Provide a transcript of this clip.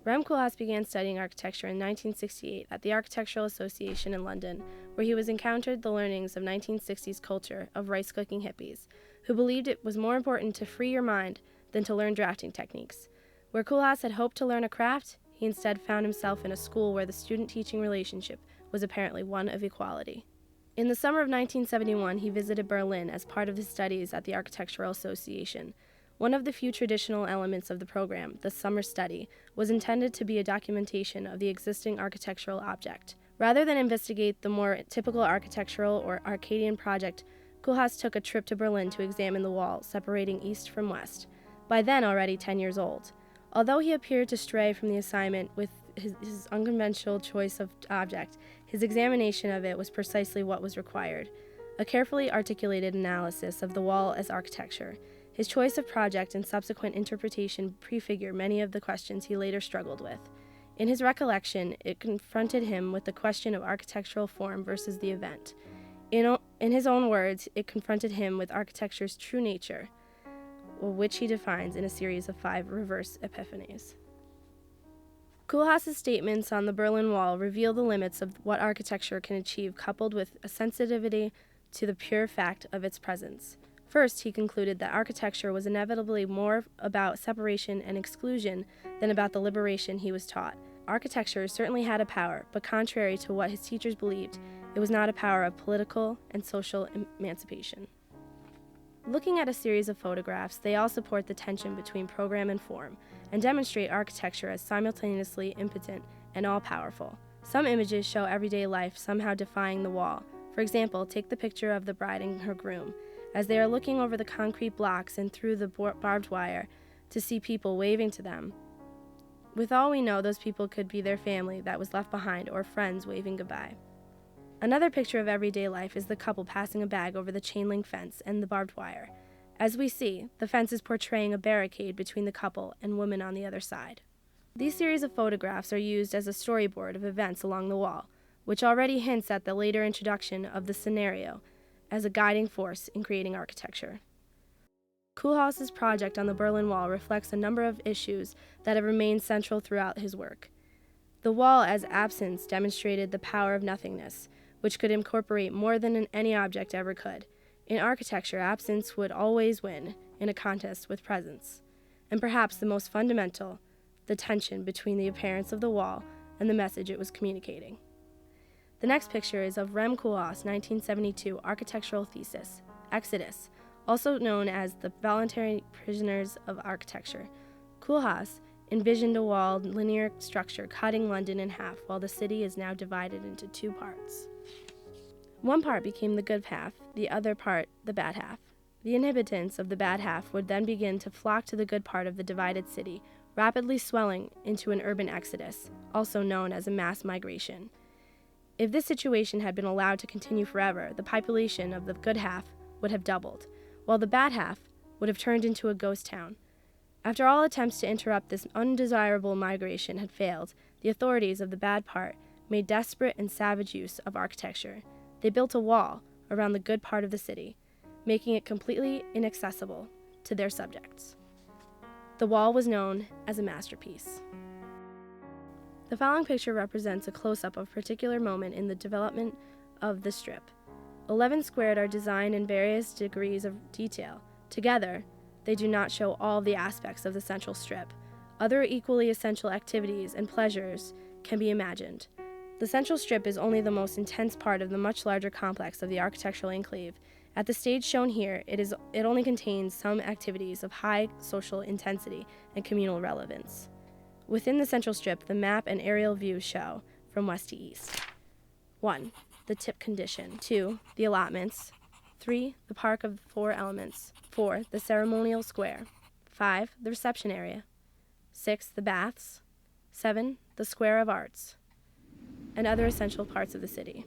Rem Koolhaas began studying architecture in 1968 at the Architectural Association in London, where he encountered the learnings of 1960s culture of rice-cooking hippies, who believed it was more important to free your mind than to learn drafting techniques. Where Koolhaas had hoped to learn a craft, he instead found himself in a school where the student-teaching relationship was apparently one of equality. In the summer of 1971, he visited Berlin as part of his studies at the Architectural Association. One of the few traditional elements of the program, the summer study, was intended to be a documentation of the existing architectural object. Rather than investigate the more typical architectural or Arcadian project, Koolhaas took a trip to Berlin to examine the wall separating east from west, by then already 10 years old. Although he appeared to stray from the assignment with his unconventional choice of object, his examination of it was precisely what was required: a carefully articulated analysis of the wall as architecture. His choice of project and subsequent interpretation prefigure many of the questions he later struggled with. In his recollection, it confronted him with the question of architectural form versus the event. In his own words, it confronted him with architecture's true nature, which he defines in a series of 5 reverse epiphanies. Koolhaas's statements on the Berlin Wall reveal the limits of what architecture can achieve, coupled with a sensitivity to the pure fact of its presence. First, he concluded that architecture was inevitably more about separation and exclusion than about the liberation he was taught. Architecture certainly had a power, but contrary to what his teachers believed, it was not a power of political and social emancipation. Looking at a series of photographs, they all support the tension between program and form, and demonstrate architecture as simultaneously impotent and all-powerful. Some images show everyday life somehow defying the wall. For example, take the picture of the bride and her groom, as they are looking over the concrete blocks and through the barbed wire to see people waving to them. With all we know, those people could be their family that was left behind or friends waving goodbye. Another picture of everyday life is the couple passing a bag over the chain-link fence and the barbed wire. As we see, the fence is portraying a barricade between the couple and women on the other side. These series of photographs are used as a storyboard of events along the wall, which already hints at the later introduction of the scenario as a guiding force in creating architecture. Koolhaas's project on the Berlin Wall reflects a number of issues that have remained central throughout his work. The wall as absence demonstrated the power of nothingness, which could incorporate more than any object ever could. In architecture, absence would always win in a contest with presence. And perhaps the most fundamental, the tension between the appearance of the wall and the message it was communicating. The next picture is of Rem Koolhaas' 1972 architectural thesis, Exodus, also known as the Voluntary Prisoners of Architecture. Koolhaas envisioned a walled, linear structure cutting London in half, while the city is now divided into 2 parts. One part became the good half, the other part the bad half. The inhabitants of the bad half would then begin to flock to the good part of the divided city, rapidly swelling into an urban exodus, also known as a mass migration. If this situation had been allowed to continue forever, the population of the good half would have doubled, while the bad half would have turned into a ghost town. After all attempts to interrupt this undesirable migration had failed, the authorities of the bad part made desperate and savage use of architecture. They built a wall around the good part of the city, making it completely inaccessible to their subjects. The wall was known as a masterpiece. The following picture represents a close-up of a particular moment in the development of the strip. 11 squared are designed in various degrees of detail. Together, they do not show all the aspects of the central strip. Other equally essential activities and pleasures can be imagined. The central strip is only the most intense part of the much larger complex of the architectural enclave. At the stage shown here, it only contains some activities of high social intensity and communal relevance. Within the central strip, the map and aerial views show from west to east. 1. The tip condition. 2. The allotments. 3. The park of 4 elements. 4. The ceremonial square. 5. The reception area. 6. The baths. 7. The square of arts, and other essential parts of the city.